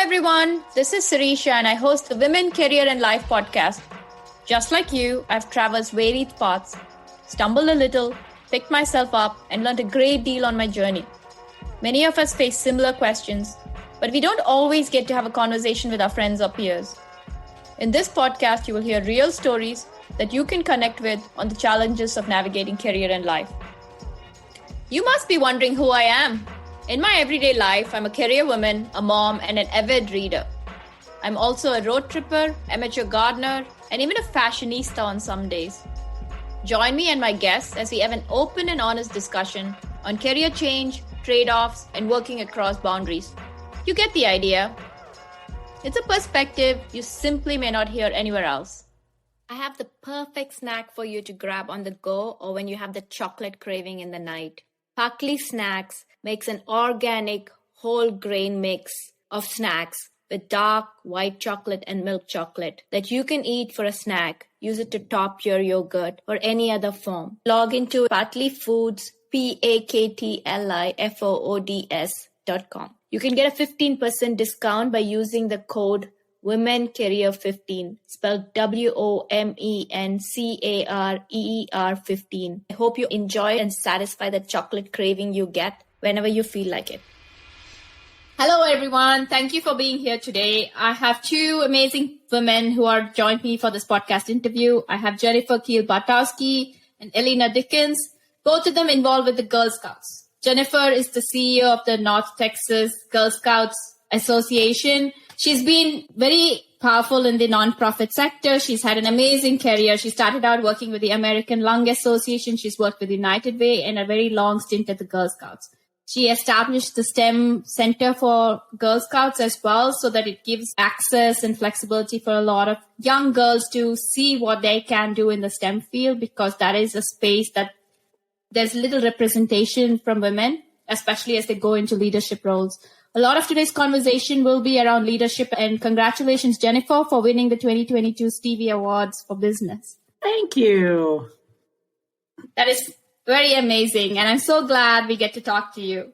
everyone, this is Sirisha and I host the Women, Career and Life podcast. Just like you, I've traversed varied paths, stumbled a little, picked myself up and learned a great deal on my journey. Many of us face similar questions, but we don't always get to have a conversation with our friends or peers. In this podcast, you will hear real stories that you can connect with on the challenges of navigating career and life. You must be wondering who I am. In my everyday life, I'm a career woman, a mom, and an avid reader. I'm also a road tripper, amateur gardener, and even a fashionista on some days. Join me and my guests as we have an open and honest discussion on career change, trade-offs, and working across boundaries. You get the idea. It's a perspective you simply may not hear anywhere else. I have the perfect snack for you to grab on the go or when you have the chocolate craving in the night. Parkley Snacks makes an organic whole grain mix of snacks with dark white chocolate and milk chocolate that you can eat for a snack. Use it to top your yogurt or any other form. Log into Parkley Foods, PAKTLIFOODS.com. You can get a 15% discount by using the code WomenCareer15, spelled WOMENCAREER15. I hope you enjoy and satisfy the chocolate craving you get whenever you feel like it. Hello, everyone. Thank you for being here today. I have two amazing women who are joined me for this podcast interview. I have Jennifer Kiehl Bartkowski and Elina Dickens, both of them involved with the Girl Scouts. Jennifer is the CEO of the North Texas Girl Scouts Association. She's been very powerful in the nonprofit sector. She's had an amazing career. She started out working with the American Lung Association. She's worked with United Way and a very long stint at the Girl Scouts. She established the STEM Center for Girl Scouts as well, so that it gives access and flexibility for a lot of young girls to see what they can do in the STEM field, because that is a space that there's little representation from women, especially as they go into leadership roles. A lot of today's conversation will be around leadership, and congratulations, Jennifer, for winning the 2022 Stevie Awards for Business. Thank you. That is very amazing, and I'm so glad we get to talk to you.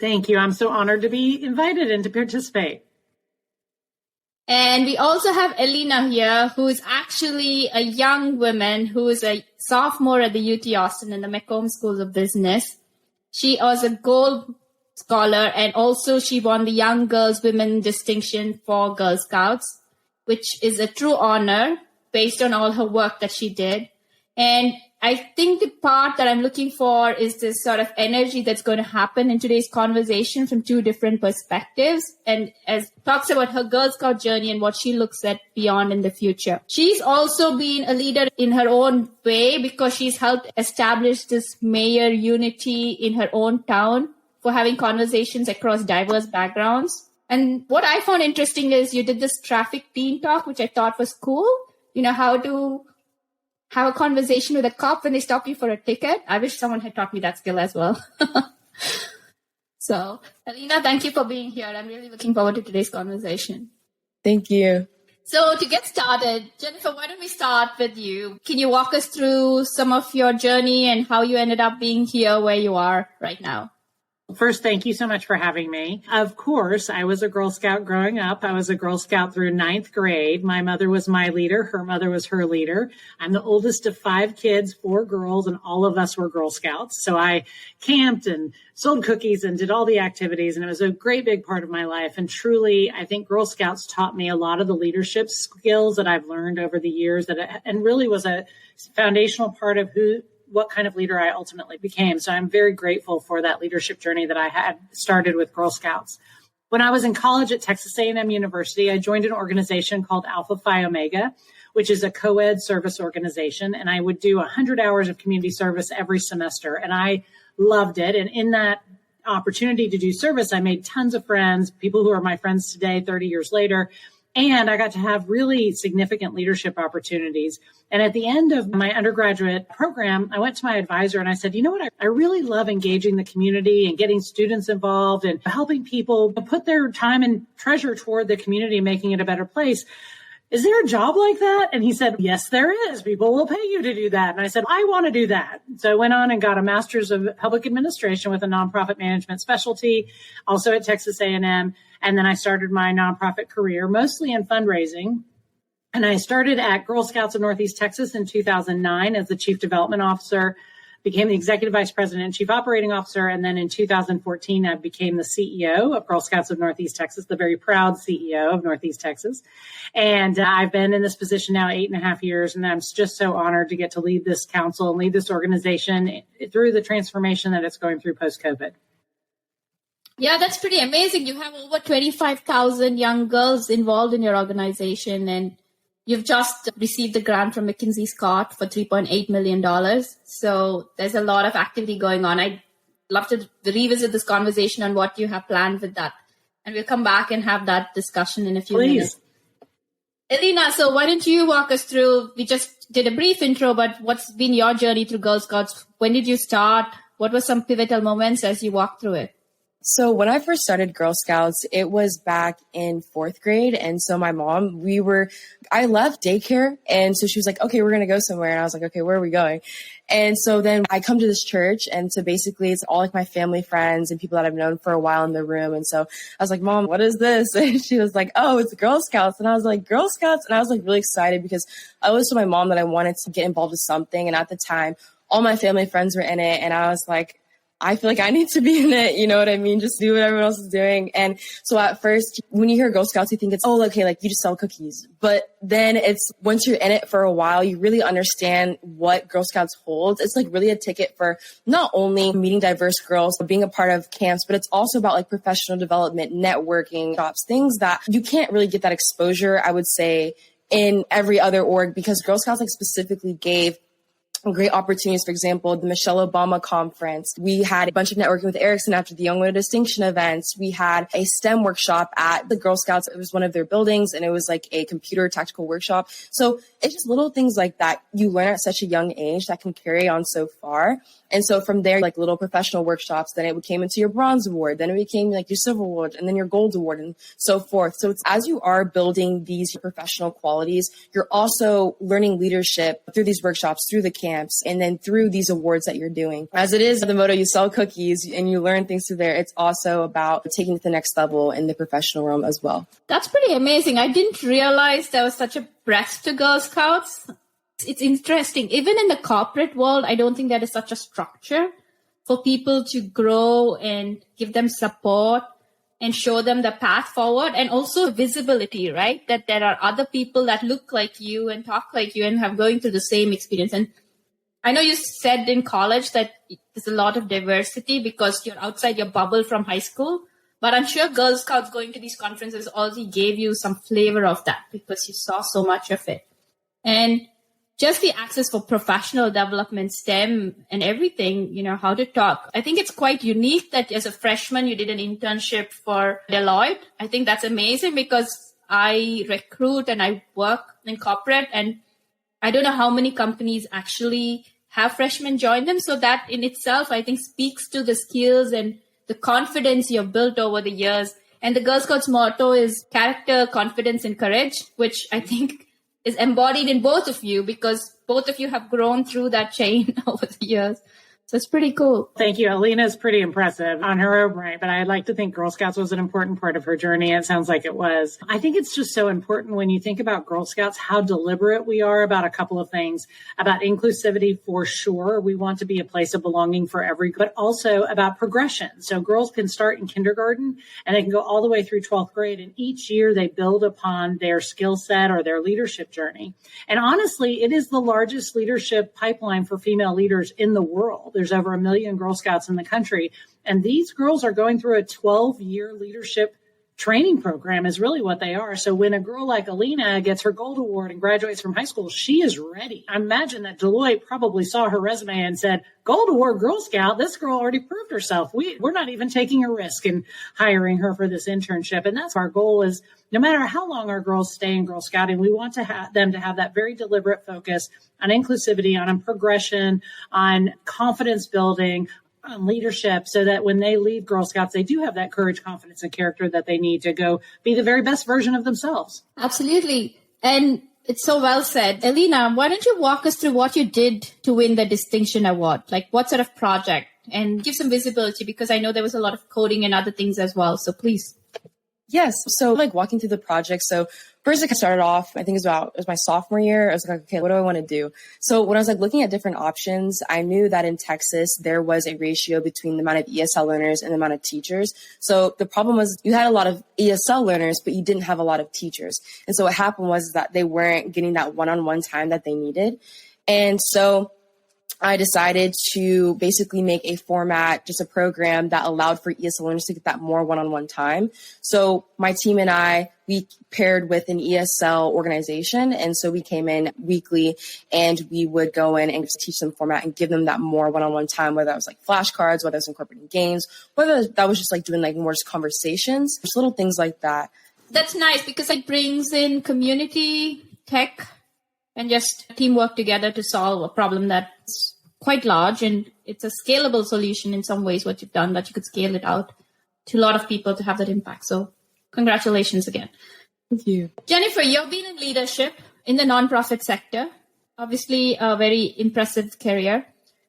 Thank you. I'm so honored to be invited and to participate. And we also have Elina here, who is actually a young woman who is a sophomore at the UT Austin in the Macomb School of Business. She was a gold scholar, and also she won the Young Girls Women Distinction for Girl Scouts, which is a true honor based on all her work that she did. And I think the part that I'm looking for is this sort of energy that's going to happen in today's conversation from two different perspectives, and as talks about her Girl Scout journey and what she looks at beyond in the future. She's also been a leader in her own way, because she's helped establish this mayor unity in her own town for having conversations across diverse backgrounds. And what I found interesting is you did this traffic teen talk, which I thought was cool. You know, how to have a conversation with a cop when they stop you for a ticket. I wish someone had taught me that skill as well. So, Elina, thank you for being here. I'm really looking forward to today's conversation. Thank you. So to get started, Jennifer, why don't we start with you? Can you walk us through some of your journey and how you ended up being here where you are right now? First, thank you so much for having me. Of course, I was a Girl Scout growing up. I was a Girl Scout through 9th grade. My mother was my leader. Her mother was her leader. I'm the oldest of 5 kids, 4 girls, and all of us were Girl Scouts. So I camped and sold cookies and did all the activities, and it was a great big part of my life. And truly, I think Girl Scouts taught me a lot of the leadership skills that I've learned over the years, and really was a foundational part of what kind of leader I ultimately became. So I'm very grateful for that leadership journey that I had started with Girl Scouts. When I was in college at Texas A&M University, I joined an organization called Alpha Phi Omega, which is a co-ed service organization. And I would do 100 hours of community service every semester. And I loved it. And in that opportunity to do service, I made tons of friends, people who are my friends today, 30 years later. And I got to have really significant leadership opportunities. And at the end of my undergraduate program, I went to my advisor and I said, you know what? I really love engaging the community and getting students involved and helping people put their time and treasure toward the community and making it a better place. is there a job like that? And he said, yes, there is. People will pay you to do that. And I said, I want to do that. So I went on and got a master's of public administration with a nonprofit management specialty, also at Texas A&M. And then I started my nonprofit career, mostly in fundraising. And I started at Girl Scouts of Northeast Texas in 2009 as the chief development officer, became the executive vice president and chief operating officer. And then in 2014, I became the CEO of Girl Scouts of Northeast Texas, the very proud CEO of Northeast Texas. And I've been in this position now 8.5 years. And I'm just so honored to get to lead this council and lead this organization through the transformation that it's going through post-COVID. Yeah, that's pretty amazing. You have over 25,000 young girls involved in your organization, and you've just received the grant from McKinsey Scott for $3.8 million. So there's a lot of activity going on. I'd love to revisit this conversation on what you have planned with that. And we'll come back and have that discussion in a few minutes. Elina, so why don't you walk us through, we just did a brief intro, but what's been your journey through Girl Scouts? When did you start? What were some pivotal moments as you walked through it? So when I first started Girl Scouts, it was back in 4th grade. And so my mom, I left daycare. And so she was like, okay, we're going to go somewhere. And I was like, okay, where are we going? And so then I come to this church. And so basically it's all like my family friends and people that I've known for a while in the room. And so I was like, Mom, what is this? And she was like, oh, it's Girl Scouts. And I was like, Girl Scouts? And I was like really excited because I always told my mom that I wanted to get involved with something. And at the time, all my family friends were in it. And I was like, I feel like I need to be in it. You know what I mean? Just do what everyone else is doing. And so at first, when you hear Girl Scouts, you think it's, oh, okay, like you just sell cookies. But then it's, once you're in it for a while, you really understand what Girl Scouts holds. It's like really a ticket for not only meeting diverse girls, but being a part of camps, but it's also about like professional development, networking, jobs, things that you can't really get that exposure, I would say, in every other org, because Girl Scouts like specifically gave great opportunities. For example, the Michelle Obama conference. We had a bunch of networking with Erickson after the Young Women of Distinction events. We had a STEM workshop at the Girl Scouts. It was one of their buildings, and it was like a computer tactical workshop. So it's just little things like that you learn at such a young age that can carry on so far. And so from there, like little professional workshops, then it came into your bronze award, then it became like your silver award, and then your gold award, and so forth. So it's as you are building these professional qualities, you're also learning leadership through these workshops, through the camps, and then through these awards that you're doing. As it is the motto, you sell cookies and you learn things through there. It's also about taking it to the next level in the professional realm as well. That's pretty amazing. I didn't realize there was such a breadth to Girl Scouts. It's interesting. Even in the corporate world, I don't think there is such a structure for people to grow and give them support and show them the path forward, and also visibility, right? That there are other people that look like you and talk like you and have going through the same experience. And I know you said in college that there's a lot of diversity because you're outside your bubble from high school, but I'm sure Girl Scouts going to these conferences also gave you some flavor of that because you saw so much of it. And just the access for professional development, STEM and everything, you know, how to talk. I think it's quite unique that as a freshman, you did an internship for Deloitte. I think that's amazing because I recruit and I work in corporate, and I don't know how many companies actually have freshmen join them. So that in itself, I think speaks to the skills and the confidence you've built over the years. And the Girl Scouts motto is character, confidence, and courage, which I think is embodied in both of you because both of you have grown through that chain over the years. So it's pretty cool. Thank you. Elina is pretty impressive on her own right, but I'd like to think Girl Scouts was an important part of her journey. It sounds like it was. I think it's just so important when you think about Girl Scouts, how deliberate we are about a couple of things, about inclusivity for sure. We want to be a place of belonging for but also about progression. So girls can start in kindergarten and they can go all the way through 12th grade. And each year they build upon their skill set or their leadership journey. And honestly, it is the largest leadership pipeline for female leaders in the world. There's over 1 million Girl Scouts in the country. And these girls are going through a 12-year leadership training program is really what they are. So when a girl like Elina gets her gold award and graduates from high school, she is ready. I imagine that Deloitte probably saw her resume and said, gold award Girl Scout, this girl already proved herself. We're not even taking a risk in hiring her for this internship. And that's our goal is no matter how long our girls stay in Girl Scouting, we want to have them to have that very deliberate focus on inclusivity, on progression, on confidence building, on leadership, so that when they leave Girl Scouts, they do have that courage, confidence, and character that they need to go be the very best version of themselves. Absolutely. And it's so well said. Elina, why don't you walk us through what you did to win the distinction award? Like what sort of project? And give some visibility, because I know there was a lot of coding and other things as well. So please. Yes. So like walking through the project. So first I started off, I think it was my sophomore year. I was like, okay, what do I want to do? So when I was like looking at different options, I knew that in Texas, there was a ratio between the amount of ESL learners and the amount of teachers. So the problem was you had a lot of ESL learners, but you didn't have a lot of teachers. And so what happened was that they weren't getting that one-on-one time that they needed. And so I decided to basically make a format, just a program that allowed for ESL learners to get that more one-on-one time. So my team and I, we paired with an ESL organization. And so we came in weekly and we would go in and just teach them format and give them that more one-on-one time, whether that was like flashcards, whether it was incorporating games, whether that was just like doing like more just conversations, just little things like that. That's nice because it brings in community, tech, and just teamwork together to solve a problem that's quite large, and it's a scalable solution in some ways, what you've done, that you could scale it out to a lot of people to have that impact. So congratulations again. Thank you. Jennifer, you've been in leadership in the nonprofit sector, obviously a very impressive career.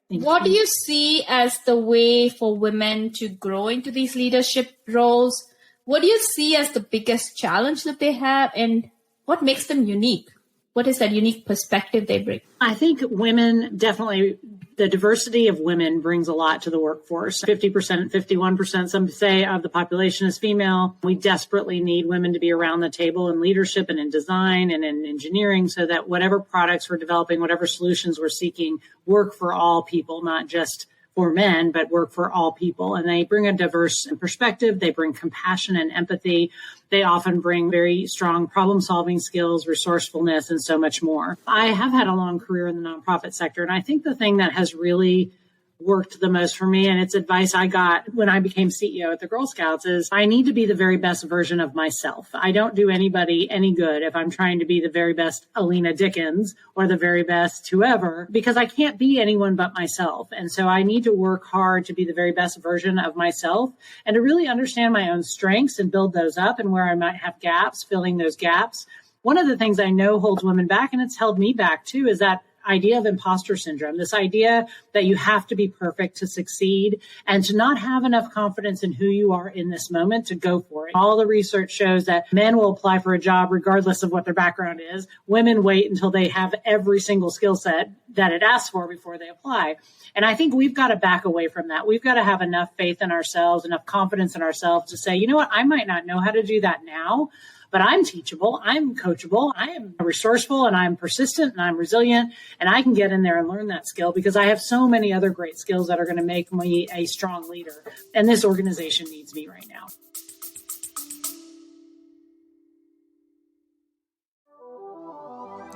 What do you see as the way for women to grow into these leadership roles? What do you see as the biggest challenge that they have, and what makes them unique? What is that unique perspective they bring? I think women definitely, the diversity of women brings a lot to the workforce. 50%, 51%, some say, of the population is female. We desperately need women to be around the table in leadership and in design and in engineering so that whatever products we're developing, whatever solutions we're seeking, work for all people, not just for men, but work for all people. And they bring a diverse perspective. They bring compassion and empathy. They often bring very strong problem-solving skills, resourcefulness, and so much more. I have had a long career in the nonprofit sector, and I think the thing that has really worked the most for me, and it's advice I got when I became CEO at the Girl Scouts, is I need to be the very best version of myself. I don't do anybody any good if I'm trying to be the very best Elina Dickens or the very best whoever, because I can't be anyone but myself. And so I need to work hard to be the very best version of myself and to really understand my own strengths and build those up, and where I might have gaps, filling those gaps. One of the things I know holds women back, and it's held me back too, is that idea of imposter syndrome, this idea that you have to be perfect to succeed and to not have enough confidence in who you are in this moment to go for it. All the research shows that men will apply for a job regardless of what their background is. Women wait until they have every single skill set that it asks for before they apply. And I think we've got to back away from that. We've got to have enough faith in ourselves, enough confidence in ourselves to say, you know what, I might not know how to do that now, but I'm teachable, I'm coachable, I am resourceful, and I'm persistent, and I'm resilient, and I can get in there and learn that skill because I have so many other great skills that are going to make me a strong leader. And this organization needs me right now.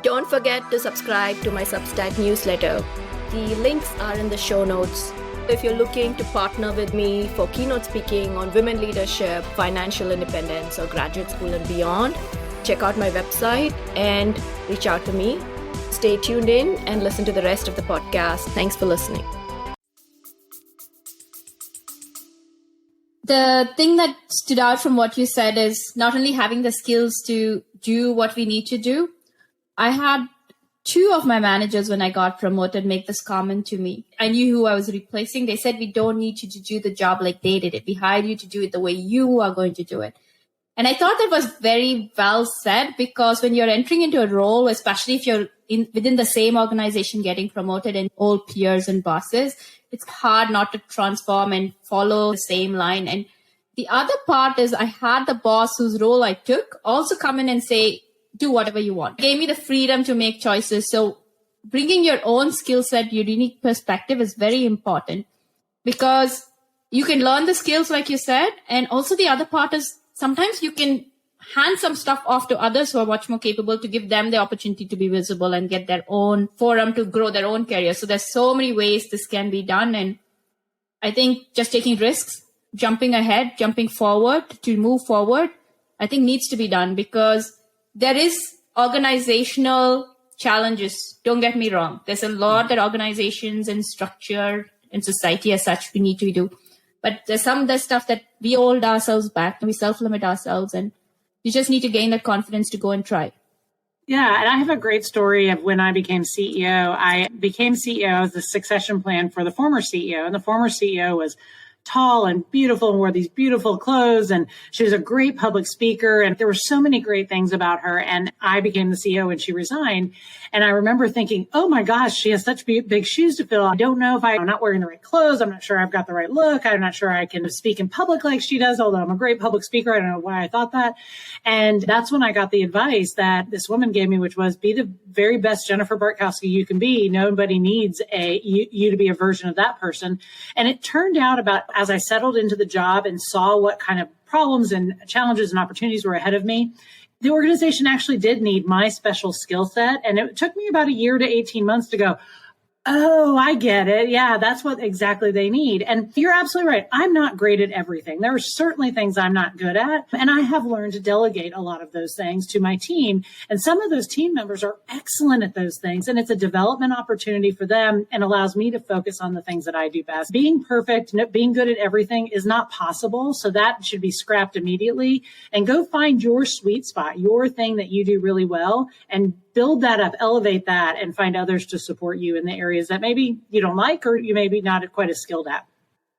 Don't forget to subscribe to my Substack newsletter. The links are in the show notes. If you're looking to partner with me for keynote speaking on women leadership, financial independence, or graduate school and beyond, check out my website and reach out to me. Stay tuned in and listen to the rest of the podcast. Thanks for listening. The thing that stood out from what you said is not only having the skills to do what we need to do. I had two of my managers, when I got promoted, make this comment to me. I knew who I was replacing. They said, we don't need you to do the job like they did it. We hired you to do it the way you are going to do it. And I thought that was very well said, because when you're entering into a role, especially if you're within the same organization getting promoted and old peers and bosses, it's hard not to transform and follow the same line. And the other part is I had the boss whose role I took also come in and say, do whatever you want. Gave me the freedom to make choices. So bringing your own skill set, your unique perspective is very important, because you can learn the skills, like you said. And also the other part is sometimes you can hand some stuff off to others who are much more capable to give them the opportunity to be visible and get their own forum to grow their own career. So there's so many ways this can be done. And I think just taking risks, jumping ahead, jumping forward to move forward, I think needs to be done, because there is organizational challenges. Don't get me wrong. There's a lot that organizations and structure and society as such we need to do. But there's some of the stuff that we hold ourselves back and we self-limit ourselves, and you just need to gain that confidence to go and try. Yeah, and I have a great story of when I became CEO. I became CEO as the succession plan for the former CEO, and the former CEO was tall and beautiful and wore these beautiful clothes. And she was a great public speaker. And there were so many great things about her. And I became the CEO when she resigned. And I remember thinking, oh my gosh, she has such big shoes to fill. I don't know if I'm not wearing the right clothes. I'm not sure I've got the right look. I'm not sure I can speak in public like she does, although I'm a great public speaker. I don't know why I thought that. And that's when I got the advice that this woman gave me, which was be the very best Jennifer Bartkowski you can be. Nobody needs you to be a version of that person. And it turned out as I settled into the job and saw what kind of problems and challenges and opportunities were ahead of me, the organization actually did need my special skill set. And it took me about a year to 18 months to go, oh, I get it. Yeah, that's what exactly they need. And you're absolutely right. I'm not great at everything. There are certainly things I'm not good at. And I have learned to delegate a lot of those things to my team. And some of those team members are excellent at those things. And it's a development opportunity for them and allows me to focus on the things that I do best. Being perfect, being good at everything is not possible. So that should be scrapped immediately and go find your sweet spot, your thing that you do really well, and build that up, elevate that, and find others to support you in the areas that maybe you don't like or you may be not quite as skilled at.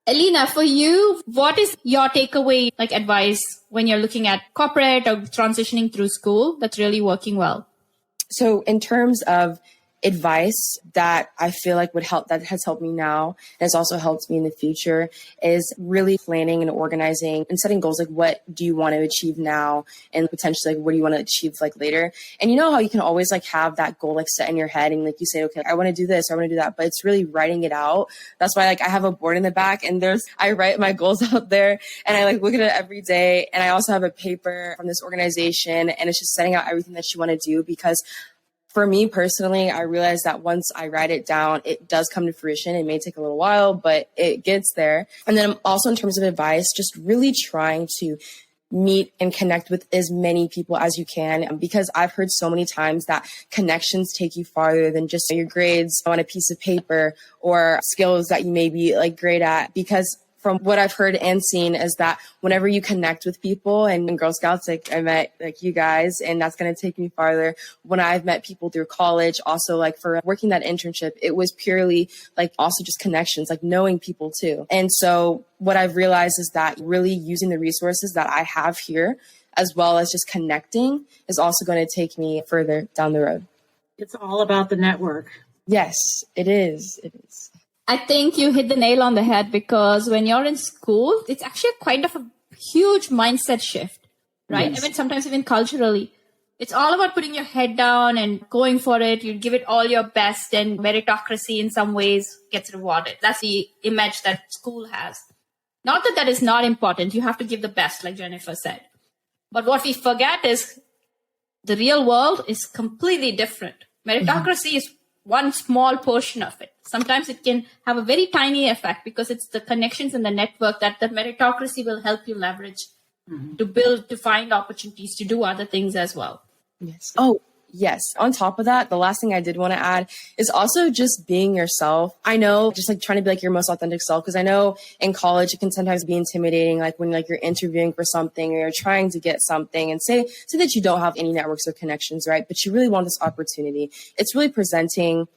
Elina, for you, what is your takeaway, advice when you're looking at corporate or transitioning through school that's really working well? So in terms of advice that I feel like would help, that has helped me now and has also helped me in the future, is really planning and organizing and setting goals. Like, what do you want to achieve now? And potentially, what do you want to achieve later? And you know how you can always have that goal set in your head and you say, okay, I want to do this, I want to do that, but it's really writing it out. That's why I have a board in the back and I write my goals out there and I look at it every day. And I also have a paper from this organization and it's just setting out everything that you want to do, because for me personally, I realized that once I write it down, it does come to fruition. It may take a little while, but it gets there. And then also in terms of advice, just really trying to meet and connect with as many people as you can, because I've heard so many times that connections take you farther than just your grades on a piece of paper or skills that you may be great at. Because from what I've heard and seen is that whenever you connect with people, and in Girl Scouts, I met you guys, and that's going to take me farther. When I've met people through college, also for working that internship, it was purely also just connections, knowing people too. And so what I've realized is that really using the resources that I have here, as well as just connecting, is also going to take me further down the road. It's all about the network. Yes, it is. It is. I think you hit the nail on the head, because when you're in school, it's actually kind of a huge mindset shift, right? Yes. I mean, sometimes even culturally, it's all about putting your head down and going for it. You give it all your best, and meritocracy in some ways gets rewarded. That's the image that school has. Not that that is not important. You have to give the best, like Jennifer said. But what we forget is the real world is completely different. Meritocracy is one small portion of it. Sometimes it can have a very tiny effect because it's the connections and the network that the meritocracy will help you leverage to build, to find opportunities to do other things as well. Yes. Oh, yes. On top of that, the last thing I did want to add is also just being yourself. I know, just trying to be your most authentic self, because I know in college it can sometimes be intimidating, when you're interviewing for something or you're trying to get something, and say that you don't have any networks or connections, right? But you really want this opportunity. It's really presenting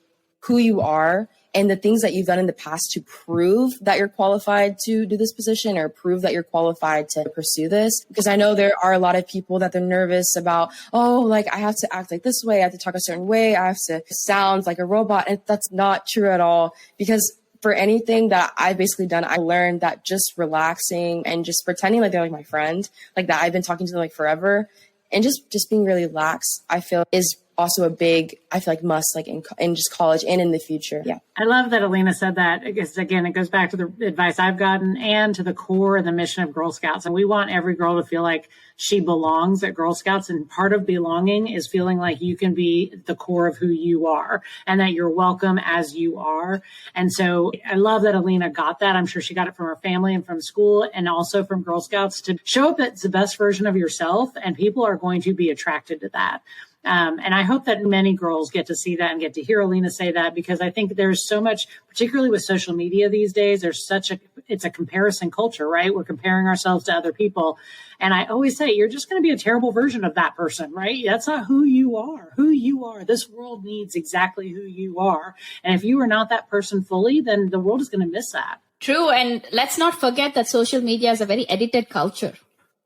who you are and the things that you've done in the past to prove that you're qualified to do this position, or prove that you're qualified to pursue this. Because I know there are a lot of people that they're nervous about, I have to act this way, I have to talk a certain way, I have to sound like a robot. And that's not true at all. Because for anything that I've basically done, I learned that just relaxing and just pretending they're my friend, that I've been talking to them forever, and just being really lax, I feel is also a big, must in just college and in the future. Yeah. I love that Elina said that, because again, it goes back to the advice I've gotten and to the core and the mission of Girl Scouts. And we want every girl to feel like she belongs at Girl Scouts. And part of belonging is feeling like you can be the core of who you are and that you're welcome as you are. And so I love that Elina got that. I'm sure she got it from her family and from school, and also from Girl Scouts, to show up as the best version of yourself. And people are going to be attracted to that. And I hope that many girls get to see that and get to hear Elina say that, because I think there's so much, particularly with social media these days, it's a comparison culture, right? We're comparing ourselves to other people. And I always say, you're just going to be a terrible version of that person, right? That's not who you are. This world needs exactly who you are. And if you are not that person fully, then the world is going to miss that. True. And let's not forget that social media is a very edited culture.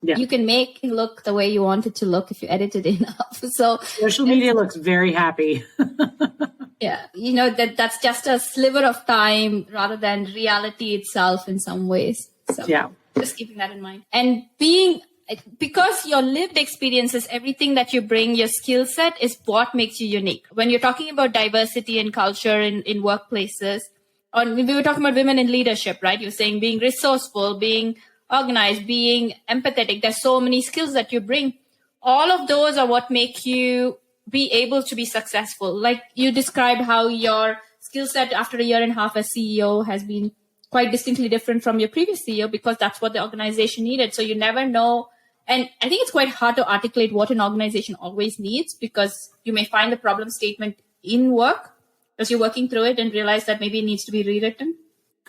Yeah. You can make it look the way you want it to look if you edit it enough. So social media looks very happy. Yeah. That's just a sliver of time rather than reality itself in some ways. So yeah, just keeping that in mind. And because your lived experiences, everything that you bring, your skill set is what makes you unique. When you're talking about diversity and culture in workplaces, or we were talking about women in leadership, right? You're saying being resourceful, being organized, being empathetic. There's so many skills that you bring. All of those are what make you be able to be successful. Like you described how your skill set after a year and a half as CEO has been quite distinctly different from your previous CEO, because that's what the organization needed. So you never know. And I think it's quite hard to articulate what an organization always needs, because you may find the problem statement in work as you're working through it and realize that maybe it needs to be rewritten.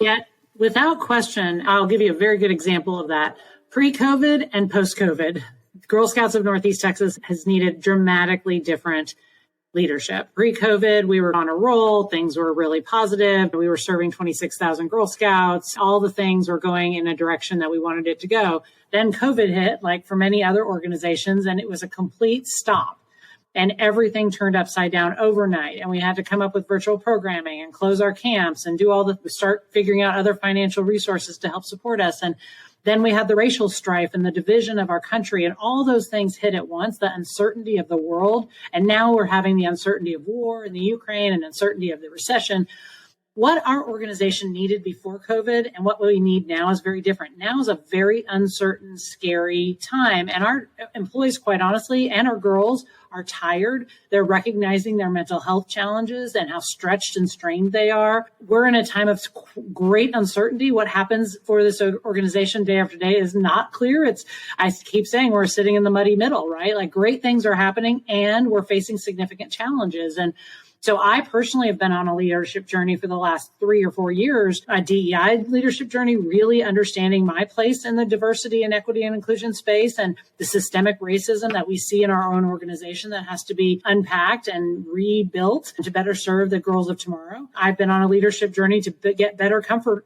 Yeah. Without question, I'll give you a very good example of that. Pre-COVID and post-COVID, Girl Scouts of Northeast Texas has needed dramatically different leadership. Pre-COVID, we were on a roll. Things were really positive. We were serving 26,000 Girl Scouts. All the things were going in a direction that we wanted it to go. Then COVID hit, like for many other organizations, and it was a complete stop. And everything turned upside down overnight. And we had to come up with virtual programming and close our camps and start figuring out other financial resources to help support us. And then we had the racial strife and the division of our country, and all those things hit at once, the uncertainty of the world. And now we're having the uncertainty of war in the Ukraine and uncertainty of the recession. What our organization needed before COVID and what we need now is very different. Now is a very uncertain, scary time. And our employees, quite honestly, and our girls are tired. They're recognizing their mental health challenges and how stretched and strained they are. We're in a time of great uncertainty. What happens for this organization day after day is not clear. I keep saying we're sitting in the muddy middle, right? Like great things are happening and we're facing significant challenges. And so I personally have been on a leadership journey for the last 3 or 4 years, a DEI leadership journey, really understanding my place in the diversity and equity and inclusion space and the systemic racism that we see in our own organization that has to be unpacked and rebuilt to better serve the girls of tomorrow. I've been on a leadership journey to get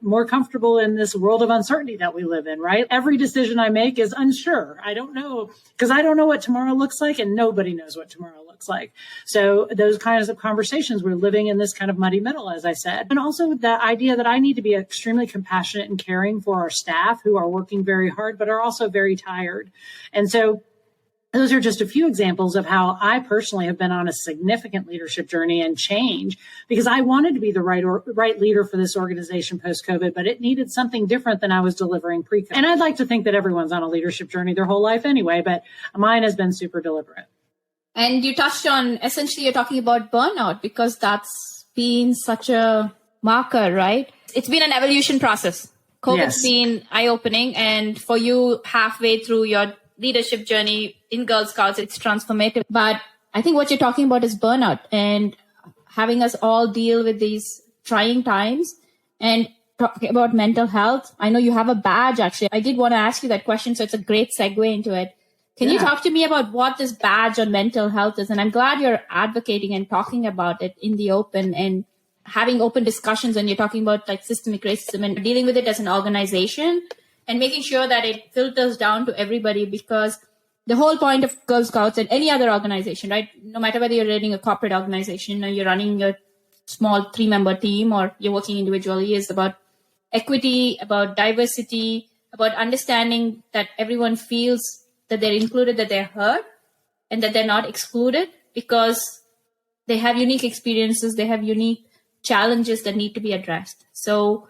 more comfortable in this world of uncertainty that we live in, right? Every decision I make is unsure. I don't know, because I don't know what tomorrow looks like and nobody knows what tomorrow looks like. So those kinds of conversations, we're living in this kind of muddy middle, as I said. And also the idea that I need to be extremely compassionate and caring for our staff who are working very hard, but are also very tired. And so those are just a few examples of how I personally have been on a significant leadership journey and change, because I wanted to be the right leader for this organization post-COVID, but it needed something different than I was delivering pre-COVID. And I'd like to think that everyone's on a leadership journey their whole life anyway, but mine has been super deliberate. And you touched on, essentially, you're talking about burnout, because that's been such a marker, right? It's been an evolution process. COVID's been eye-opening. And for you, halfway through your leadership journey in Girl Scouts, it's transformative. But I think what you're talking about is burnout and having us all deal with these trying times and talking about mental health. I know you have a badge, actually. I did want to ask you that question, so it's a great segue into it. Can you talk to me about what this badge on mental health is? And I'm glad you're advocating and talking about it in the open and having open discussions when you're talking about like systemic racism and dealing with it as an organization and making sure that it filters down to everybody, because the whole point of Girl Scouts and any other organization, right? No matter whether you're running a corporate organization or you're running your small 3-member team or you're working individually, is about equity, about diversity, about understanding that everyone feels that they're included, that they're heard, and that they're not excluded, because they have unique experiences, they have unique challenges that need to be addressed. So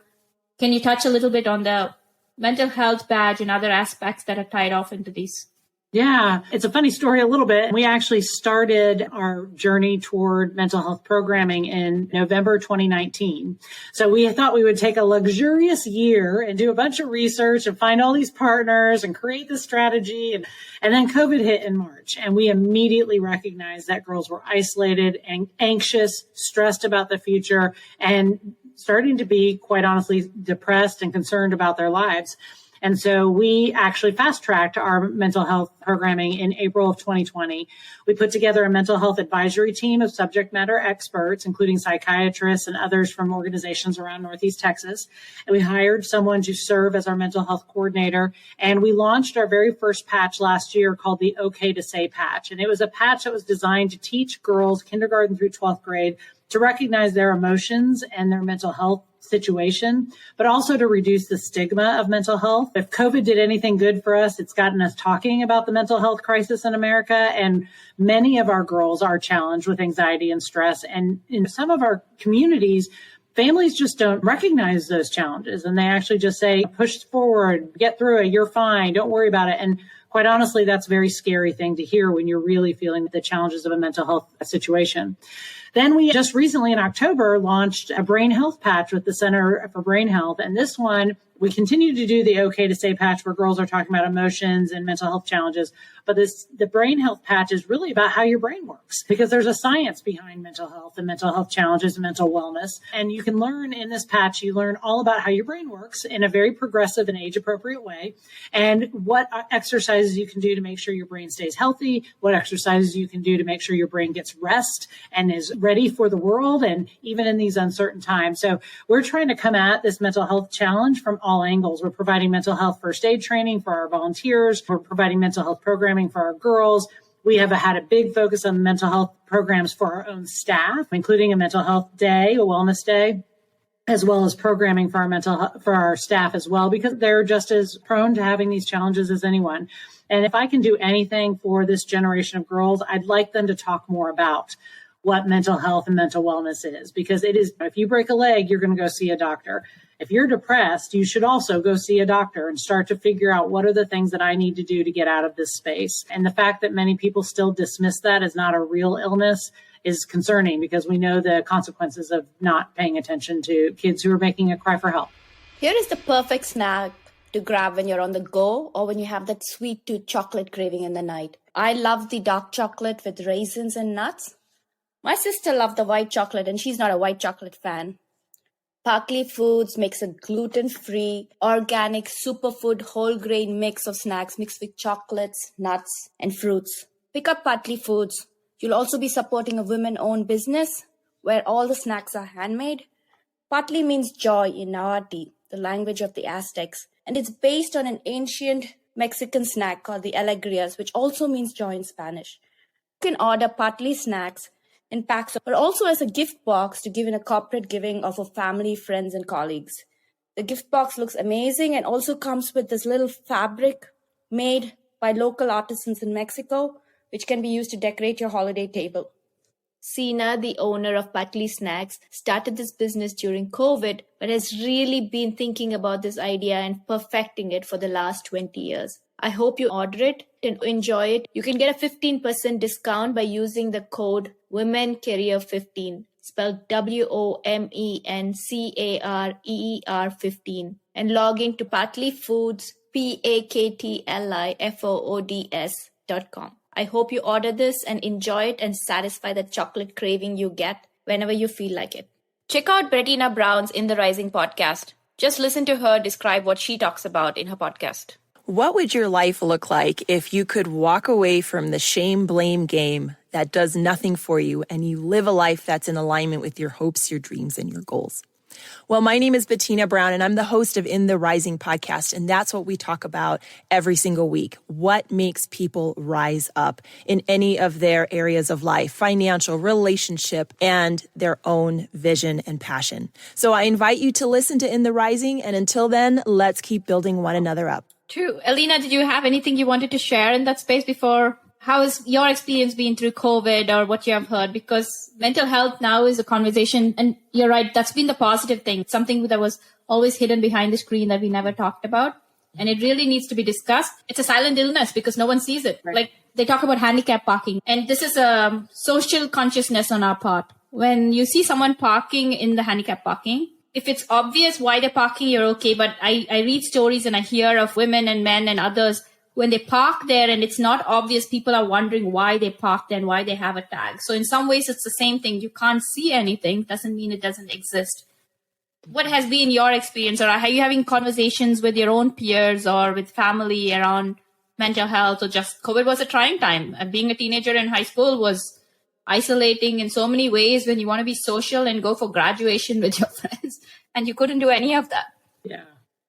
can you touch a little bit on the mental health badge and other aspects that are tied off into these? Yeah, it's a funny story a little bit. We actually started our journey toward mental health programming in November 2019. So we thought we would take a luxurious year and do a bunch of research and find all these partners and create this strategy. And then COVID hit in March, and we immediately recognized that girls were isolated and anxious, stressed about the future, and starting to be, quite honestly, depressed and concerned about their lives. And so we actually fast-tracked our mental health programming in April of 2020. We put together a mental health advisory team of subject matter experts, including psychiatrists and others from organizations around Northeast Texas. And we hired someone to serve as our mental health coordinator. And we launched our very first patch last year called the OK to Say patch. And it was a patch that was designed to teach girls kindergarten through 12th grade to recognize their emotions and their mental health situation, but also to reduce the stigma of mental health. If COVID did anything good for us, it's gotten us talking about the mental health crisis in America. And many of our girls are challenged with anxiety and stress. And in some of our communities, families just don't recognize those challenges. And they actually just say, push forward, get through it, you're fine, don't worry about it. And quite honestly, that's a very scary thing to hear when you're really feeling the challenges of a mental health situation. Then we just recently in October launched a brain health patch with the Center for Brain Health. And this one, we continue to do the OK to Say patch where girls are talking about emotions and mental health challenges. But the brain health patch is really about how your brain works, because there's a science behind mental health and mental health challenges and mental wellness. And you can learn in this patch, you learn all about how your brain works in a very progressive and age appropriate way, and what exercises you can do to make sure your brain stays healthy, what exercises you can do to make sure your brain gets rest and is ready for the world, and even in these uncertain times. So we're trying to come at this mental health challenge from all angles. We're providing mental health first aid training for our volunteers. We're providing mental health programming for our girls. We have had a big focus on mental health programs for our own staff, including a mental health day, a wellness day, as well as programming for our staff as well, because they're just as prone to having these challenges as anyone. And if I can do anything for this generation of girls, I'd like them to talk more about what mental health and mental wellness is, because it is, if you break a leg, you're going to go see a doctor. If you're depressed, you should also go see a doctor and start to figure out what are the things that I need to do to get out of this space. And the fact that many people still dismiss that as not a real illness is concerning, because we know the consequences of not paying attention to kids who are making a cry for help. Here is the perfect snack to grab when you're on the go or when you have that sweet tooth chocolate craving in the night. I love the dark chocolate with raisins and nuts. My sister loved the white chocolate, and she's not a white chocolate fan. Barkley Foods makes a gluten-free, organic, superfood, whole grain mix of snacks mixed with chocolates, nuts, and fruits. Pick up Barkley Foods. You'll also be supporting a women-owned business where all the snacks are handmade. Bartley means joy in Nahuatl, the language of the Aztecs, and it's based on an ancient Mexican snack called the alegrias, which also means joy in Spanish. You can order Bartley snacks in packs, but also as a gift box to give in a corporate giving of a family, friends, and colleagues. The gift box looks amazing and also comes with this little fabric made by local artisans in Mexico, which can be used to decorate your holiday table. Sina, the owner of Bartley Snacks, started this business during COVID, but has really been thinking about this idea and perfecting it for the last 20 years. I hope you order it and enjoy it. You can get a 15% discount by using the code WomenCareer15, spelled WOMENCAREER15, and log in to Bartley Foods, PAKTLIFOODS.com. I hope you order this and enjoy it and satisfy the chocolate craving you get whenever you feel like it. Check out Bettina Brown's In the Rising podcast. Just listen to her describe what she talks about in her podcast. What would your life look like if you could walk away from the shame-blame game that does nothing for you and you live a life that's in alignment with your hopes, your dreams, and your goals? Well, my name is Bettina Brown, and I'm the host of In the Rising podcast, and that's what we talk about every single week. What makes people rise up in any of their areas of life, financial, relationship, and their own vision and passion. So I invite you to listen to In the Rising, and until then, let's keep building one another up. True. Elina, did you have anything you wanted to share in that space before? How has your experience been through COVID or what you have heard? Because mental health now is a conversation, and you're right, that's been the positive thing, something that was always hidden behind the screen that we never talked about. and it really needs to be discussed. It's a silent illness because no one sees it. Right. Like they talk about handicap parking, and this is a social consciousness on our part. When you see someone parking in the handicap parking, if it's obvious why they're parking, you're okay. But I read stories and I hear of women and men and others when they park there and it's not obvious, people are wondering why they parked and why they have a tag. So in some ways, it's the same thing. You can't see anything, doesn't mean it doesn't exist. What has been your experience, or are you having conversations with your own peers or with family around mental health, or just COVID was a trying time? Being a teenager in high school was isolating in so many ways when you want to be social and go for graduation with your friends, and you couldn't do any of that. Yeah.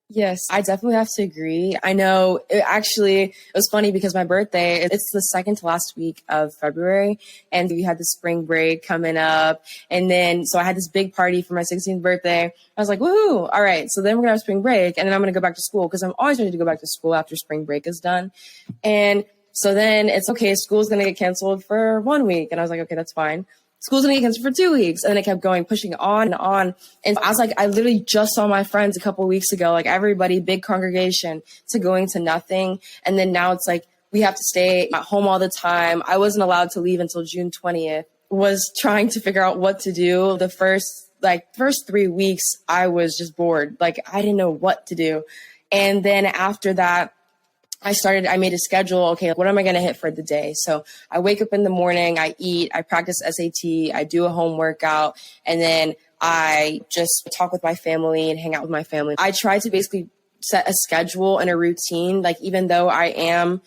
Yes, I definitely have to agree. I know it was funny because my birthday, it's the second to last week of February, and we had the spring break coming up. And then, so I had this big party for my 16th birthday. I was like, woohoo. All right. So then we're going to have spring break, and then I'm going to go back to school because I'm always ready to go back to school after spring break is done. And so then it's okay. School's going to get canceled for 1 week. And I was like, okay, that's fine. School's going to get canceled for 2 weeks. And then it kept going, pushing on and on. And I was like, I literally just saw my friends a couple of weeks ago, like everybody, big congregation, to going to nothing. And then now it's like, we have to stay at home all the time. I wasn't allowed to leave until June 20th. Was trying to figure out what to do. The first 3 weeks, I was just bored. Like, I didn't know what to do. And then after that, I made a schedule. Okay, what am I going to hit for the day? So I wake up in the morning, I eat, I practice SAT, I do a home workout, and then I just talk with my family and hang out with my family. I try to basically set a schedule and a routine. Like, even though I am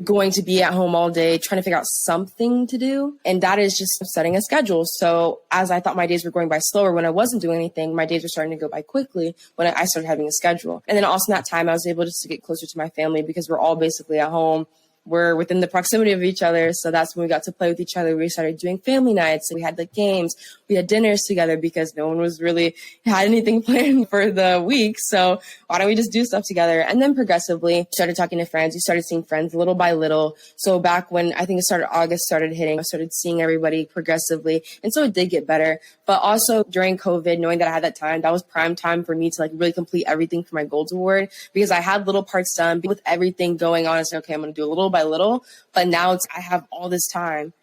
going to be at home all day, trying to figure out something to do. And that is just setting a schedule. So as I thought my days were going by slower when I wasn't doing anything, my days were starting to go by quickly when I started having a schedule. And then also in that time, I was able just to get closer to my family because we're all basically at home. We're within the proximity of each other. So that's when we got to play with each other. We started doing family nights. We had like games. We had dinners together because no one was really had anything planned for the week. So why don't we just do stuff together? And then progressively started talking to friends. We started seeing friends little by little. So back when I think it started August started hitting, I started seeing everybody progressively. And so it did get better. But also during COVID, knowing that I had that time, that was prime time for me to like really complete everything for my Gold Award because I had little parts done with everything going on. I said, okay, I'm going to do a little by little. But now I have all this time.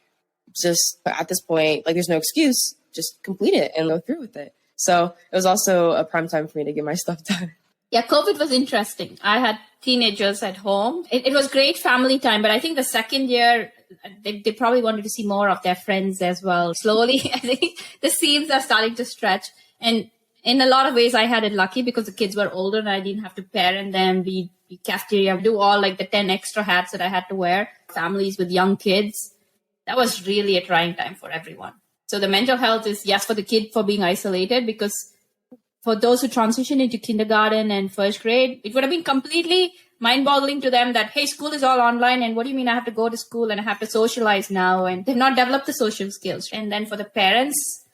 Just at this point, like there's no excuse. Just complete it and go through with it. So it was also a prime time for me to get my stuff done. Yeah, COVID was interesting. I had teenagers at home. It was great family time, but I think the second year, they probably wanted to see more of their friends as well. Slowly, I think the seams are starting to stretch. And in a lot of ways, I had it lucky because the kids were older and I didn't have to parent them, be cafeteria, do all like the 10 extra hats that I had to wear. Families with young kids, that was really a trying time for everyone. So the mental health is, yes, for the kid for being isolated, because for those who transition into kindergarten and first grade, it would have been completely mind-boggling to them that, hey, school is all online, and what do you mean I have to go to school and I have to socialize now? And they've not developed the social skills. And then for the parents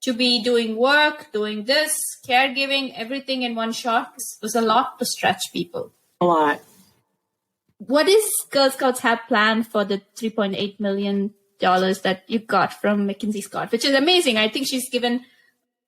to be doing work, doing this, caregiving, everything in one shot, was a lot to stretch people. A lot. What is Girl Scouts have planned for the $3.8 million that you got from Mackenzie Scott, which is amazing. I think she's given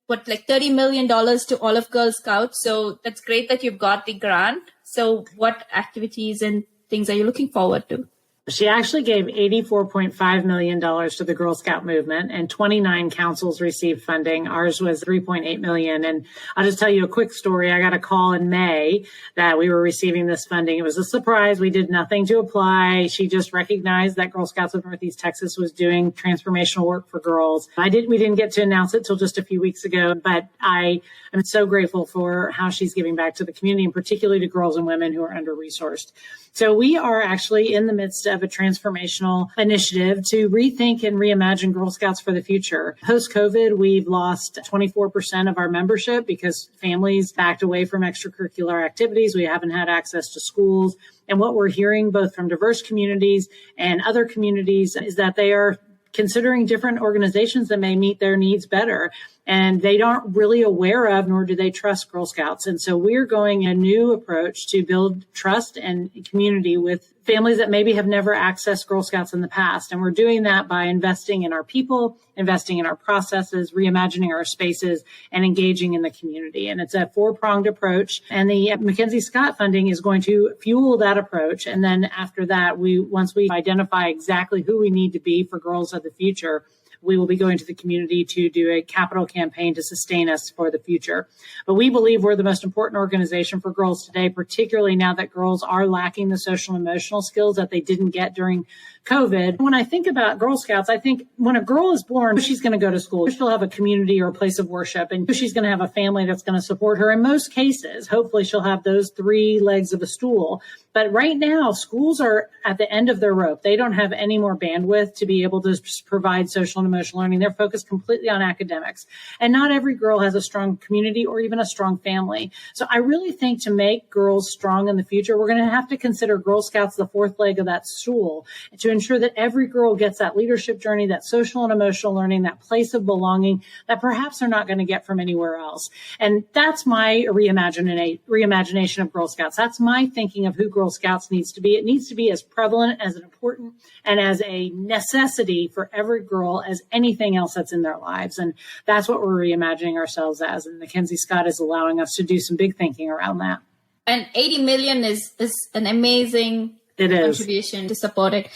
like $30 million to all of Girl Scouts. So that's great that you've got the grant. So what activities and things are you looking forward to? She actually gave $84.5 million to the Girl Scout movement, and 29 councils received funding. Ours was $3.8 million. And I'll just tell you a quick story. I got a call in May that we were receiving this funding. It was a surprise. We did nothing to apply. She just recognized that Girl Scouts of Northeast Texas was doing transformational work for girls. We didn't get to announce it till just a few weeks ago, but I am so grateful for how she's giving back to the community, and particularly to girls and women who are under-resourced. So we are actually in the midst of a transformational initiative to rethink and reimagine Girl Scouts for the future. Post-COVID, we've lost 24% of our membership because families backed away from extracurricular activities. We haven't had access to schools. And what we're hearing both from diverse communities and other communities is that they are considering different organizations that may meet their needs better. and they aren't really aware of, nor do they trust Girl Scouts. And so we're going a new approach to build trust and community with families that maybe have never accessed Girl Scouts in the past. And we're doing that by investing in our people, investing in our processes, reimagining our spaces, and engaging in the community. And it's a 4-pronged approach. And the Mackenzie Scott funding is going to fuel that approach. And then after that, once we identify exactly who we need to be for girls of the future, we will be going to the community to do a capital campaign to sustain us for the future. But we believe we're the most important organization for girls today, particularly now that girls are lacking the social and emotional skills that they didn't get during COVID. When I think about Girl Scouts, I think when a girl is born, she's going to go to school. She'll have a community or a place of worship, and she's going to have a family that's going to support her. In most cases, hopefully she'll have those 3 legs of a stool. But right now, schools are at the end of their rope. They don't have any more bandwidth to be able to provide social and emotional learning. They're focused completely on academics. And not every girl has a strong community or even a strong family. So I really think to make girls strong in the future, we're going to have to consider Girl Scouts the 4th leg of that stool to ensure that every girl gets that leadership journey, that social and emotional learning, that place of belonging that perhaps they're not going to get from anywhere else. And that's my reimagination of Girl Scouts. That's my thinking of who Girl Scouts needs to be. It needs to be as prevalent, as important, and as a necessity for every girl as anything else that's in their lives. And that's what we're reimagining ourselves as. And Mackenzie Scott is allowing us to do some big thinking around that. And 80 million is an amazing contribution to support it.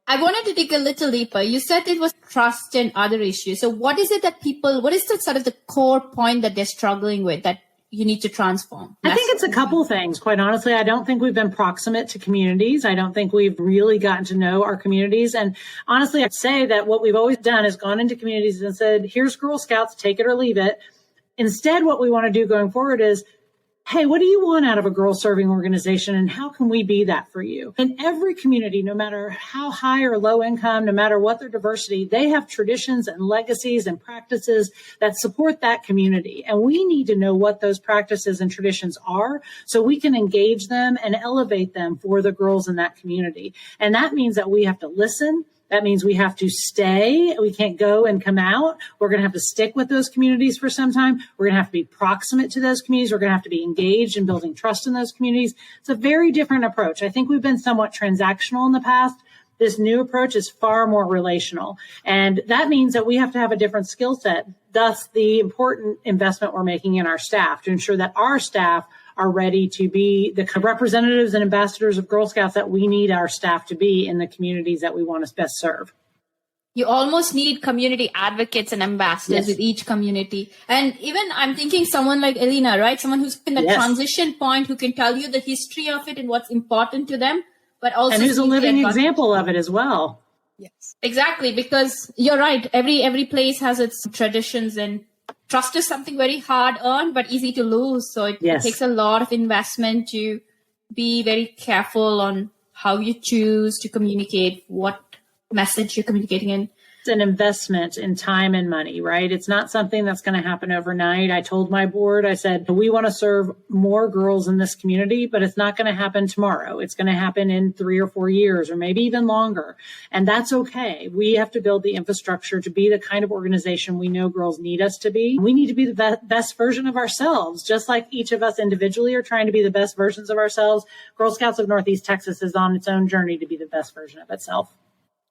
I wanted to dig a little deeper. You said it was trust and other issues. So what is it that what is the sort of the core point that they're struggling with that you need to transform? I think it's a couple things. Quite honestly, I don't think we've been proximate to communities. I don't think we've really gotten to know our communities. And honestly, I'd say that what we've always done is gone into communities and said, here's Girl Scouts, take it or leave it. Instead, what we want to do going forward is, hey, what do you want out of a girl serving organization, and how can we be that for you? In every community, no matter how high or low income, no matter what their diversity, they have traditions and legacies and practices that support that community. And we need to know what those practices and traditions are so we can engage them and elevate them for the girls in that community. And that means that we have to listen. That means we have to stay. We can't go and come out. We're going to have to stick with those communities for some time. We're going to have to be proximate to those communities. We're going to have to be engaged in building trust in those communities. It's a very different approach. I think we've been somewhat transactional in the past. This new approach is far more relational. And that means that we have to have a different skill set. Thus, the important investment we're making in our staff to ensure that our staff are ready to be the representatives and ambassadors of Girl Scouts that we need our staff to be in the communities that we want to best serve. You almost need community advocates and ambassadors with each community. And even I'm thinking someone like Elina, right? Someone who's in the transition point, who can tell you the history of it and what's important to them, but also— and who's a living example of it as well. Yes, exactly. Because you're right. Every place has its traditions, and trust is something very hard earned, but easy to lose. So it takes a lot of investment to be very careful on how you choose to communicate, what message you're communicating in. It's an investment in time and money, right? It's not something that's going to happen overnight. I told my board, I said, we want to serve more girls in this community, but it's not going to happen tomorrow. It's going to happen in 3 or 4 years, or maybe even longer. And that's okay. We have to build the infrastructure to be the kind of organization we know girls need us to be. We need to be the best version of ourselves, just like each of us individually are trying to be the best versions of ourselves. Girl Scouts of Northeast Texas is on its own journey to be the best version of itself.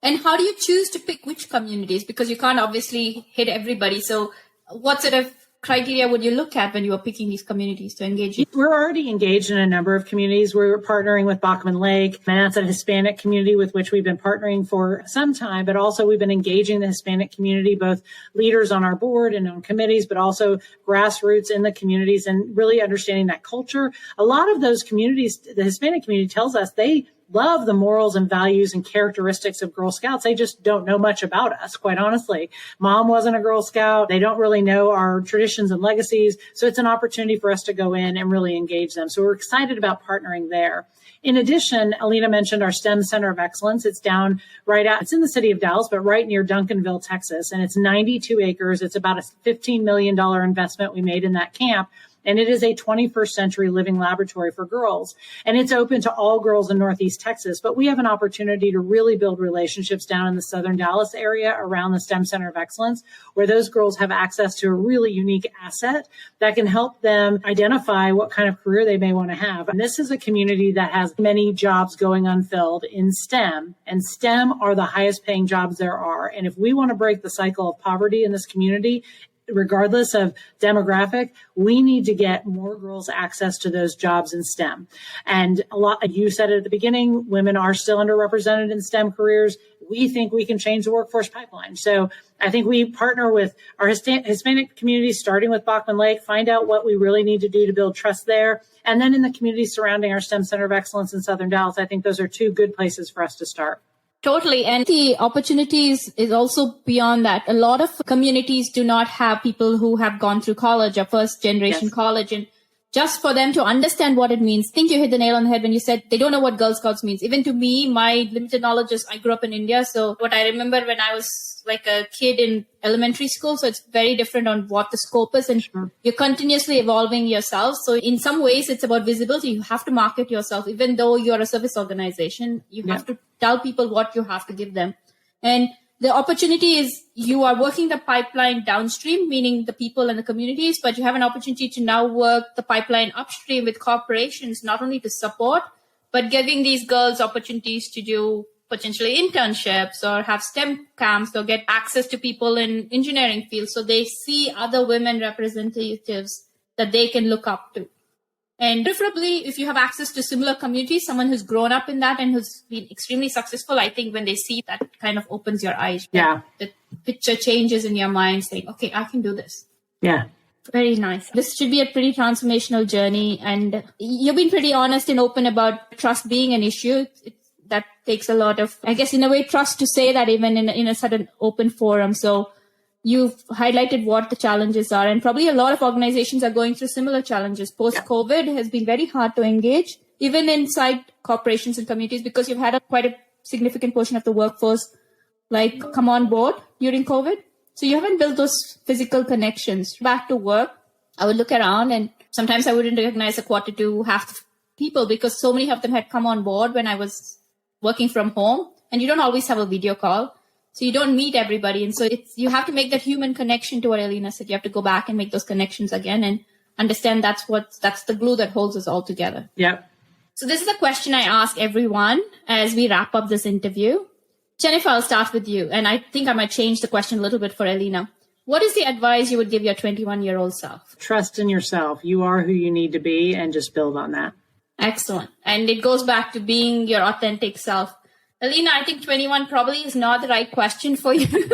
And how do you choose to pick which communities? Because you can't obviously hit everybody. So what sort of criteria would you look at when you are picking these communities to engage in? We're already engaged in a number of communities. We're partnering with Bachman Lake, and that's a Hispanic community with which we've been partnering for some time, but also we've been engaging the Hispanic community, both leaders on our board and on committees, but also grassroots in the communities, and really understanding that culture. A lot of those communities, the Hispanic community tells us they love the morals and values and characteristics of Girl Scouts. They just don't know much about us, quite honestly. Mom wasn't a Girl Scout. They don't really know our traditions and legacies. So it's an opportunity for us to go in and really engage them. So we're excited about partnering there. In addition, Elina mentioned our STEM Center of Excellence. It's down it's in the city of Dallas, but right near Duncanville, Texas. And it's 92 acres. It's about a $15 million investment we made in that camp. and it is a 21st century living laboratory for girls. And it's open to all girls in Northeast Texas, but we have an opportunity to really build relationships down in the Southern Dallas area around the STEM Center of Excellence, where those girls have access to a really unique asset that can help them identify what kind of career they may want to have. And this is a community that has many jobs going unfilled in STEM, and STEM are the highest paying jobs there are. And if we want to break the cycle of poverty in this community, regardless of demographic, we need to get more girls access to those jobs in STEM. And you said it at the beginning, women are still underrepresented in STEM careers. We think we can change the workforce pipeline. So I think we partner with our Hispanic community, starting with Bachman Lake, find out what we really need to do to build trust there. And then in the communities surrounding our STEM Center of Excellence in Southern Dallas, I think those are two good places for us to start. Totally. And the opportunities is also beyond that. A lot of communities do not have people who have gone through college or first generation college. And just for them to understand what it means, I think you hit the nail on the head when you said they don't know what Girl Scouts means. Even to me, my limited knowledge is I grew up in India. So what I remember when I was like a kid in elementary school, so it's very different on what the scope is, and you're continuously evolving yourself. So in some ways, it's about visibility. You have to market yourself, even though you're a service organization. You have to tell people what you have to give them. And the opportunity is you are working the pipeline downstream, meaning the people and the communities, but you have an opportunity to now work the pipeline upstream with corporations, not only to support, but giving these girls opportunities to do potentially internships or have STEM camps or get access to people in engineering fields. So they see other women representatives that they can look up to. And preferably, if you have access to similar communities, someone who's grown up in that and who's been extremely successful, I think when they see that kind of opens your eyes. Yeah. The picture changes in your mind saying, okay, I can do this. Yeah. Very nice. This should be a pretty transformational journey. And you've been pretty honest and open about trust being an issue. That takes a lot of, I guess, in a way, trust to say that even in a sudden open forum. So you've highlighted what the challenges are, and probably a lot of organizations are going through similar challenges. Post-COVID has been very hard to engage, even inside corporations and communities, because you've had quite a significant portion of the workforce come on board during COVID. So you haven't built those physical connections. Back to work, I would look around and sometimes I wouldn't recognize a quarter to half the people because so many of them had come on board when I was working from home, and you don't always have a video call. So you don't meet everybody. And so you have to make that human connection to what Elina said. You have to go back and make those connections again and understand that's the glue that holds us all together. Yep. So this is a question I ask everyone as we wrap up this interview. Jennifer, I'll start with you. And I think I might change the question a little bit for Elina. What is the advice you would give your 21-year-old self? Trust in yourself. You are who you need to be, and just build on that. Excellent. And it goes back to being your authentic self. Elina, I think 21 probably is not the right question for you.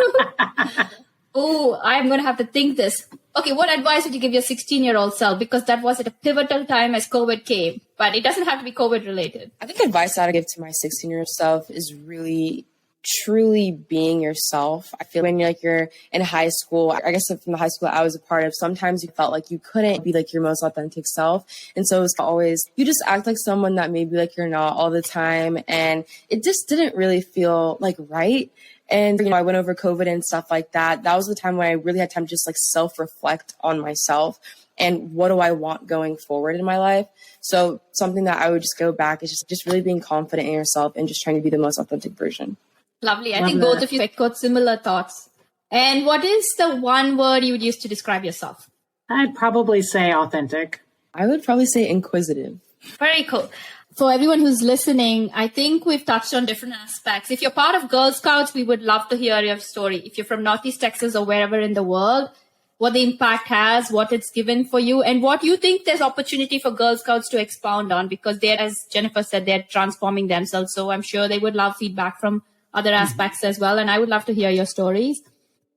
Oh, I'm going to have to think this. Okay, what advice would you give your 16-year-old self? Because that was at a pivotal time as COVID came, but it doesn't have to be COVID related. I think advice I would give to my 16-year-old self is really truly being yourself. I feel when you're in high school, I guess from the high school I was a part of, sometimes you felt like you couldn't be like your most authentic self. And so it's always, you just act like someone that maybe like you're not all the time. And it just didn't really feel like right. And, I went over COVID and stuff like that. That was the time when I really had time to just like self-reflect on myself and what do I want going forward in my life. So something that I would just go back is just really being confident in yourself and just trying to be the most authentic version. Lovely. I think both of you echoed similar thoughts. And what is the one word you would use to describe yourself? I'd probably say authentic. I would probably say inquisitive. Very cool. For everyone who's listening, I think we've touched on different aspects. If you're part of Girl Scouts, we would love to hear your story. If you're from Northeast Texas or wherever in the world, what the impact has, what it's given for you, and what you think there's opportunity for Girl Scouts to expound on, because they're, as Jennifer said, they're transforming themselves. So I'm sure they would love feedback from other aspects as well. And I would love to hear your stories.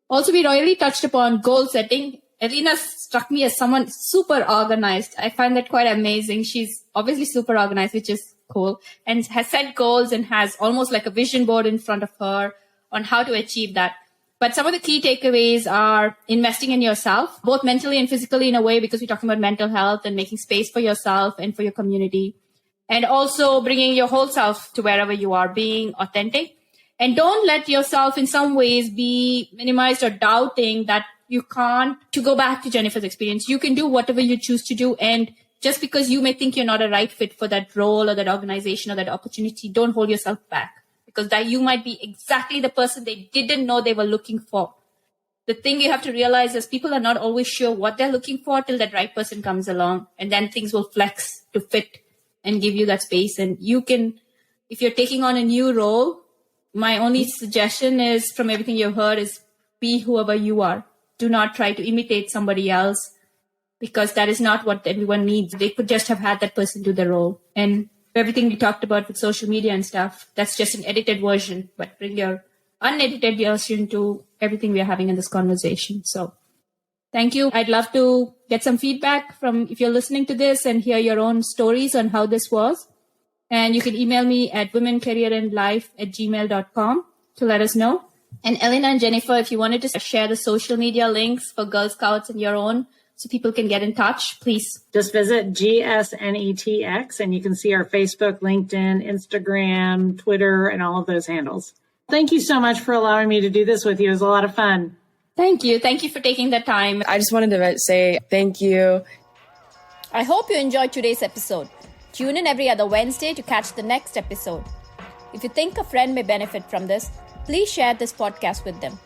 Also, we really touched upon goal setting. Elina struck me as someone super organized. I find that quite amazing. She's obviously super organized, which is cool, and has set goals and has almost like a vision board in front of her on how to achieve that. But some of the key takeaways are investing in yourself, both mentally and physically in a way, because we're talking about mental health and making space for yourself and for your community. And also bringing your whole self to wherever you are, being authentic. And don't let yourself in some ways be minimized or doubting that You can't, to go back to Jennifer's experience, you can do whatever you choose to do. And just because you may think you're not a right fit for that role or that organization or that opportunity, don't hold yourself back, because that you might be exactly the person they didn't know they were looking for. The thing you have to realize is people are not always sure what they're looking for till that right person comes along, and then things will flex to fit and give you that space. And you can, if you're taking on a new role, my only suggestion is, from everything you've heard, is be whoever you are. Do not try to imitate somebody else, because that is not what everyone needs. They could just have had that person do the role. And everything we talked about with social media and stuff, that's just an edited version, but bring your unedited version to everything we are having in this conversation. So thank you. I'd love to get some feedback from, if you're listening to this, and hear your own stories on how this was. And you can email me at womencareerandlife@gmail.com to let us know. And Elina and Jennifer, if you wanted to share the social media links for Girl Scouts and your own, so people can get in touch, please. Just visit GSNETX and you can see our Facebook, LinkedIn, Instagram, Twitter, and all of those handles. Thank you so much for allowing me to do this with you. It was a lot of fun. Thank you. Thank you for taking the time. I just wanted to say thank you. I hope you enjoyed today's episode. Tune in every other Wednesday to catch the next episode. If you think a friend may benefit from this, please share this podcast with them.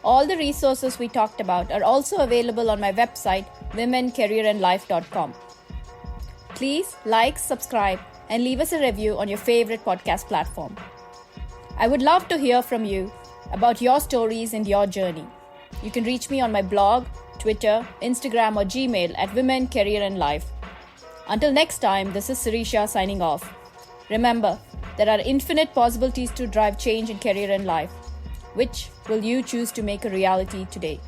All the resources we talked about are also available on my website, womencareerandlife.com. Please like, subscribe, and leave us a review on your favorite podcast platform. I would love to hear from you about your stories and your journey. You can reach me on my blog, Twitter, Instagram, or Gmail at Women, Career and Life. Until next time, this is Sirisha signing off. Remember, there are infinite possibilities to drive change in career and life. Which will you choose to make a reality today?